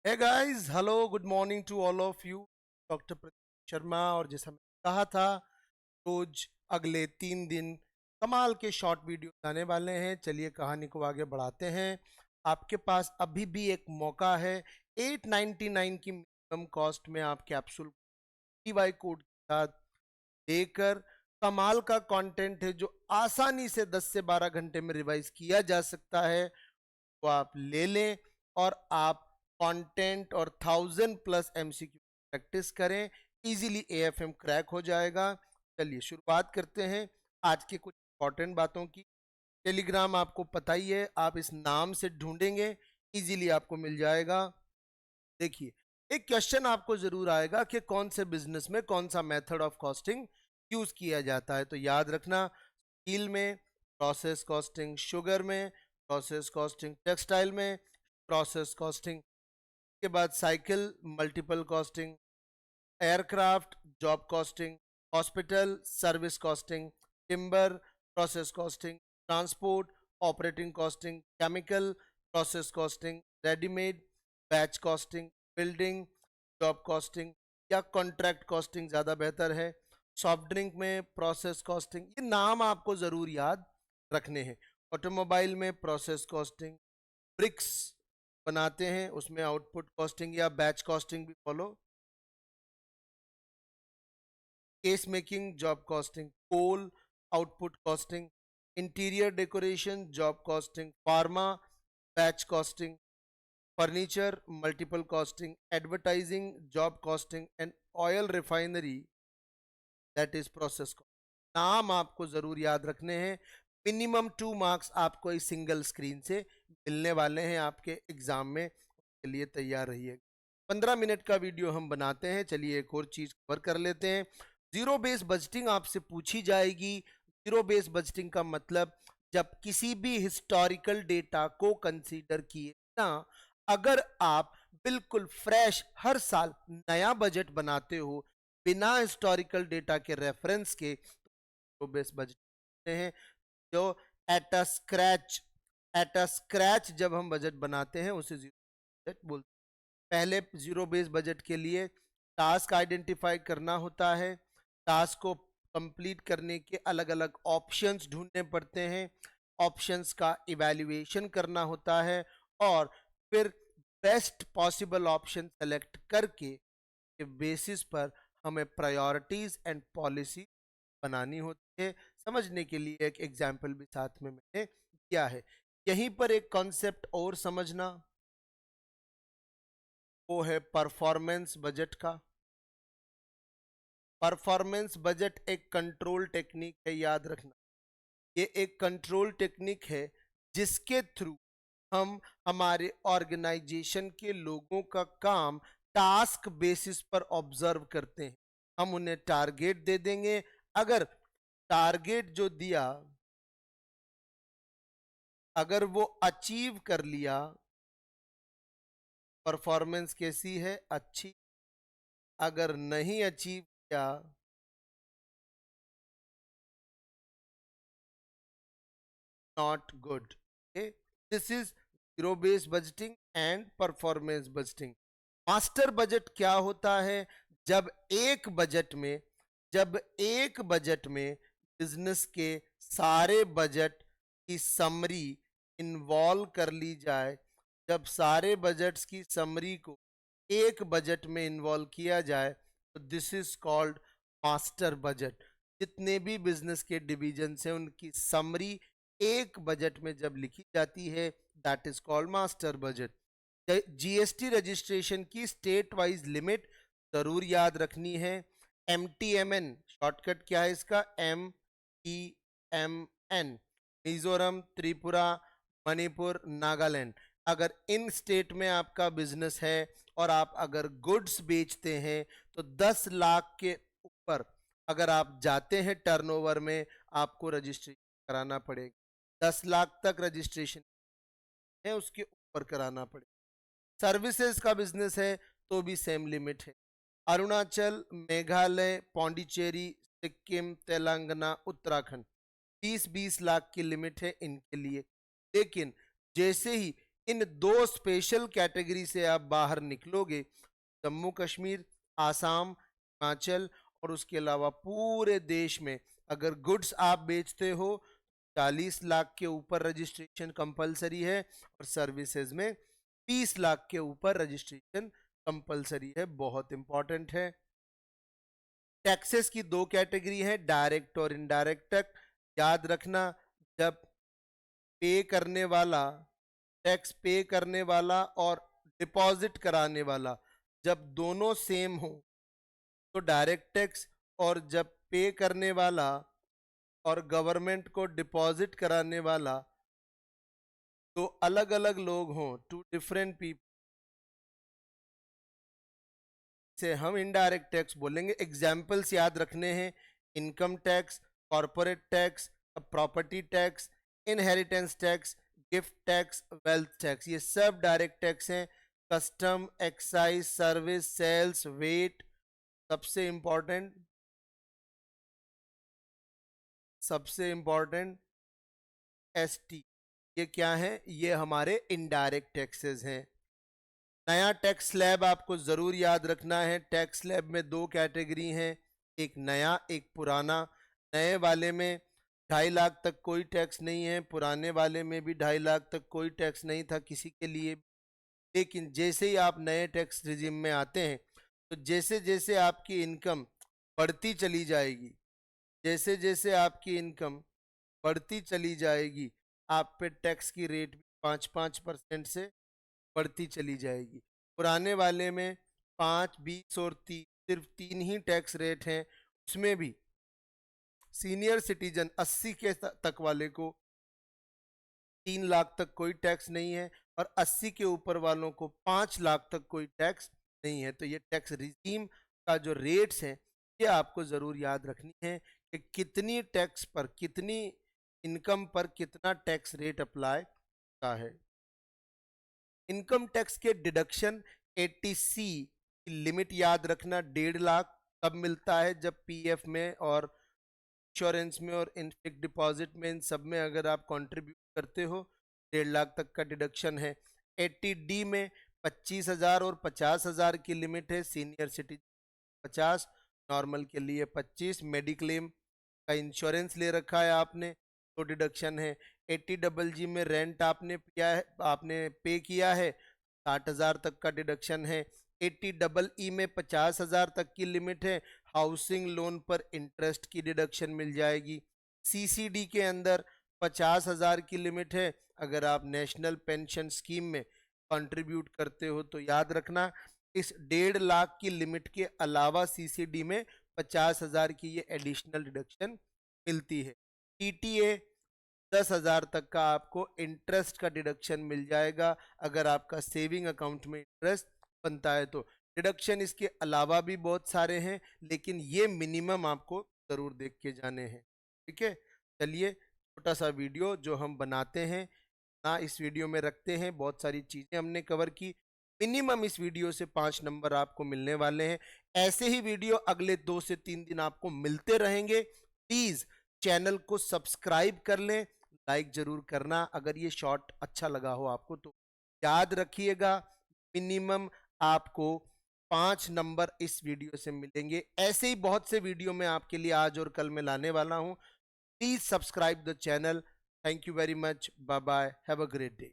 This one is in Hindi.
Hey guys, hello, good morning to all of you. Doctor Pradeep Sharma. और जैसा मैंने कहा था, रोज अगले 3 दिन कमाल के शॉर्ट वीडियो आने वाले हैं। चलिए कहानी को आगे बढ़ाते हैं। आपके पास अभी भी एक मौका है। 899 की मिनिमम कॉस्ट में आप कैप्सूल पीवाई कोड के साथ देकर कमाल का कंटेंट है जो आसानी से 10 से 12 घंटे में रिवाइज किया जा सकता है, वो आप ले लें और आप कंटेंट और 1000+ एमसीक्यू प्रैक्टिस करें। इजीली एएफएम क्रैक हो जाएगा। चलिए शुरुआत करते हैं आज के कुछ इंपॉर्टेंट बातों की। टेलीग्राम आपको पता ही है, आप इस नाम से ढूंढेंगे, इजीली आपको मिल जाएगा। देखिए, एक क्वेश्चन आपको जरूर आएगा कि कौन से बिजनेस में कौन सा मेथड ऑफ कॉस्टिंग यूज किया जाता है। तो याद रखना, स्टील में प्रोसेस कॉस्टिंग, शुगर में प्रोसेस कॉस्टिंग, टेक्सटाइल में प्रोसेस कॉस्टिंग, के बाद cycle multiple costing, aircraft job costing, hospital service costing, timber process costing, transport operating costing, chemical process costing, readymade batch costing, building job costing या कॉन्ट्रैक्ट कॉस्टिंग ज़्यादा बेहतर है। सॉफ्ट ड्रिंक में प्रोसेस कॉस्टिंग, ये नाम आपको ज़रूर याद रखने हैं। ऑटोमोबाइल में प्रोसेस कॉस्टिंग, ब्रिक्स बनाते हैं उसमें आउटपुट कॉस्टिंग या बैच कॉस्टिंग भी follow. Case making job costing, coal output costing, interior decoration job costing, pharma batch costing, furniture multiple costing, advertising job costing and oil refinery that is process. नाम आपको जरूर याद रखने हैं। मिनिमम 2 मार्क्स आपको इस सिंगल स्क्रीन से मिलने वाले हैं आपके एग्जाम में, के लिए तैयार रहिए। 15 मिनट का वीडियो हम बनाते हैं। चलिए एक और चीज कवर कर लेते हैं। जीरो बेस बजटिंग आपसे पूछी जाएगी। जीरो बेस बजटिंग का मतलब, जब किसी भी हिस्टोरिकल डेटा को कंसीडर किए ना, अगर आप बिल्कुल फ्रेश हर साल नया बजट बनाते हो बिना हिस्टोरिकल डेटा के रेफरेंस के, तो बेस बजट हैं। जो एट अ स्क्रैच जब हम बजट बनाते हैं उसे जीरो बजट बोलते हैं। पहले जीरो बेस बजट के लिए टास्क आइडेंटिफाई करना होता है। टास्क को कंप्लीट करने के अलग अलग ऑप्शंस ढूंढने पड़ते हैं। ऑप्शंस का इवैल्यूएशन करना होता है और फिर बेस्ट पॉसिबल ऑप्शन सेलेक्ट करके के बेसिस पर हमें प्रायोरिटीज एंड पॉलिसी बनानी होती है। समझने के लिए एक एग्जाम्पल भी साथ में मैंने किया है। यहीं पर एक कॉन्सेप्ट और समझना, वो है परफॉर्मेंस बजट का। परफॉर्मेंस बजट एक कंट्रोल टेक्निक है, याद रखना। ये एक कंट्रोल टेक्निक है जिसके थ्रू हम हमारे ऑर्गेनाइजेशन के लोगों का काम टास्क बेसिस पर ऑब्जर्व करते हैं। हम उन्हें टारगेट दे देंगे। अगर टारगेट जो दिया, अगर वो अचीव कर लिया, परफॉर्मेंस कैसी है? अच्छी। अगर नहीं अचीव किया, not good. This is zero based budgeting and performance budgeting. Master budget क्या होता है? जब एक बजट में जब एक बजट में बिजनेस के सारे बजट की समरी इन्वॉल्व कर ली जाए, जब सारे बजट्स की समरी को एक बजट में इन्वॉल्व किया जाए, तो this is called master budget. जितने भी बिजनेस के डिवीजन हैं उनकी समरी एक बजट में जब लिखी जाती है, that is called master budget. GST registration की स्टेट वाइज लिमिट जरूर याद रखनी है। MTMN शॉर्टकट क्या है इसका? MTMN, मिजोरम, त्रिपुरा, मणिपुर, नागालैंड। अगर इन स्टेट में आपका बिजनेस है और आप अगर गुड्स बेचते हैं, तो 10 लाख के ऊपर अगर आप जाते हैं टर्नओवर में, आपको रजिस्ट्रेशन कराना पड़ेगा। 10 लाख तक रजिस्ट्रेशन है, उसके ऊपर कराना पड़ेगा। सर्विसेज का बिजनेस है तो भी सेम लिमिट है। अरुणाचल, मेघालय, पौंडीचेरी, सिक्किम, तेलंगाना, उत्तराखंड, 20-20 लाख की लिमिट है इनके लिए। लेकिन जैसे ही इन दो स्पेशल कैटेगरी से आप बाहर निकलोगे, जम्मू कश्मीर, आसाम, हिमाचल और उसके अलावा पूरे देश में अगर गुड्स आप बेचते हो 40 लाख के ऊपर रजिस्ट्रेशन कंपलसरी है और सर्विसेज में 30 लाख के ऊपर रजिस्ट्रेशन कंपलसरी है। बहुत इंपॉर्टेंट है। टैक्सेस की दो कैटेगरी है, डायरेक्ट और इनडायरेक्ट टैक्स। याद रखना, जब पे करने वाला, टैक्स पे करने वाला और डिपॉजिट कराने वाला जब दोनों सेम हो तो डायरेक्ट टैक्स, और जब पे करने वाला और गवर्नमेंट को डिपॉजिट कराने वाला तो अलग अलग लोग हों, टू डिफरेंट पीपल, से हम इनडायरेक्ट टैक्स बोलेंगे। एग्जाम्पल्स याद रखने हैं, income tax, corporate tax, property tax, inheritance tax, gift tax, wealth tax, ये सब डायरेक्ट टैक्स हैं। Custom, excise, service, sales, VAT, सबसे इंपॉर्टेंट एसटी, ये क्या है? ये हमारे इनडायरेक्ट टैक्सेस हैं। नया टैक्स स्लैब आपको जरूर याद रखना है। टैक्स स्लैब में दो कैटेगरी हैं, एक नया एक पुराना। नए वाले में 2.5 लाख तक कोई टैक्स नहीं है, पुराने वाले में भी 2.5 लाख तक कोई टैक्स नहीं था किसी के लिए। लेकिन जैसे ही आप नए टैक्स रिजिम में आते हैं तो जैसे जैसे आपकी इनकम बढ़ती चली जाएगी, जैसे जैसे आपकी इनकम बढ़ती चली जाएगी, आप पे टैक्स की रेट भी 5-5% से बढ़ती चली जाएगी। पुराने वाले में 5, 20 और 30, सिर्फ 3 ही टैक्स रेट हैं। उसमें भी सीनियर सिटीजन 80 के तक वाले को 3 लाख तक कोई टैक्स नहीं है और 80 के ऊपर वालों को 5 लाख तक कोई टैक्स नहीं है। तो ये टैक्स रिजीम का जो रेट्स हैं ये आपको ज़रूर याद रखनी है कि कितनी टैक्स पर, कितनी इनकम पर कितना टैक्स रेट अप्लाई होता है। इनकम टैक्स के डिडक्शन 80C की लिमिट याद रखना, 1.5 लाख तब मिलता है जब पीएफ में और इंश्योरेंस में और इन फिक्स डिपॉजिट में, इन सब में अगर आप कंट्रीब्यूट करते हो 1.5 लाख तक का डिडक्शन है। 80D में 25,000 और 50,000 की लिमिट है। सीनियर सिटीजन 50, नॉर्मल के लिए 25। मेडिक्लेम का इंश्योरेंस ले रखा है आपने तो डिडक्शन है। 80GG में रेंट आपने पे किया है, 60,000 तक का डिडक्शन है। 80EE में 50,000 तक की लिमिट है, हाउसिंग लोन पर इंटरेस्ट की डिडक्शन मिल जाएगी। सीसीडी के अंदर 50,000 की लिमिट है, अगर आप नेशनल पेंशन स्कीम में कंट्रीब्यूट करते हो तो याद रखना इस 1.5 लाख की लिमिट के अलावा सीसीडी में 50,000 की ये एडिशनल डिडक्शन मिलती है। टीटीए 10,000 तक का आपको इंटरेस्ट का डिडक्शन मिल जाएगा अगर आपका सेविंग अकाउंट में इंटरेस्ट बनता है तो। डिडक्शन इसके अलावा भी बहुत सारे हैं लेकिन ये मिनिमम आपको जरूर देख के जाने हैं। ठीक है, चलिए छोटा सा वीडियो जो हम बनाते हैं ना इस वीडियो में रखते हैं, बहुत सारी चीजें हमने कवर की। मिनिमम इस वीडियो से 5 नंबर आपको मिलने वाले हैं। ऐसे ही वीडियो अगले 2 से 3 दिन आपको मिलते रहेंगे। प्लीज चैनल को सब्सक्राइब कर लें, लाइक जरूर करना अगर ये शॉर्ट अच्छा लगा हो आपको तो। याद रखिएगा मिनिमम आपको 5 नंबर इस वीडियो से मिलेंगे। ऐसे ही बहुत से वीडियो मैं आपके लिए आज और कल में लाने वाला हूं। Please subscribe the channel. Thank you very much, bye bye, have a great day.